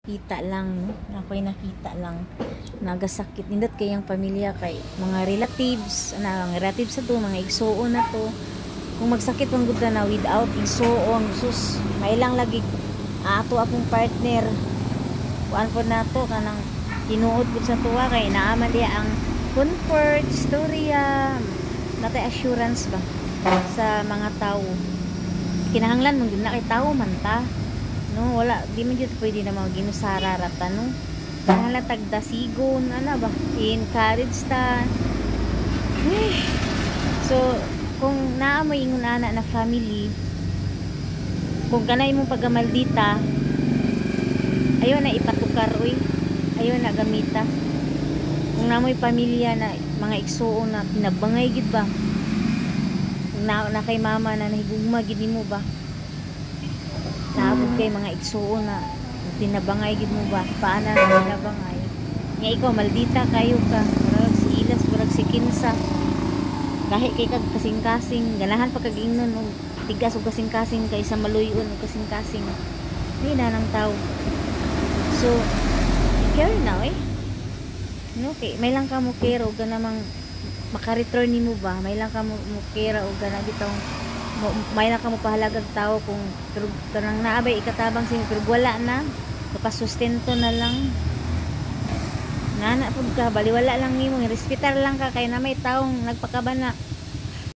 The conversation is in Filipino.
Kita lang, no? Ako'y nakita lang. Nagasakit nindot kayang pamilya kay mga relatives, mga relatives sa to, mga igsuon na to. Kung magsakit ang gud na without igsuon, sus, may lang lagi ato akong partner. Kuan po na to kanang tinuod pud sa tuwa kay naaman diya ang comfort, storya, natay assurance ba sa mga tao. Kinahanglan mong na kay tao man ta. No, wala, di man jud pwede na mga ginusararata, no? Kaya tagdasigon, ano ba? Encourage ta. So, kung naa mo ingon ana na family, kung kanay mong pagamaldita, ayaw na ipatukar, uy. Ayaw na gamita. Kung namoy pamilya na mga igsuon na pinabangay gid ba? Kung na kay mama na nahigugma gid mo ba? Naabot kay mga igsuon na tinabangay gid mo ba paana na tinabangay nga ikaw maldita kayo ka murag si Ilas murag si Kinsa kahit kay kag kasing-kasing ganahan pa kag ingnon og tigas og kasing-kasing kaysa maluyon og kasing-kasing ay na ng tao so care na no kay may lang ka mo care og ganamang maka-return nimo ba may lang ka mo care og gana bitaw may na ka mo pahalagag tao kung pero kanang naabay ikatabang sa pero wala na kapasustento na lang nana pud ka baliwala lang nimo respetar lang ka kay na may taong nagpakabana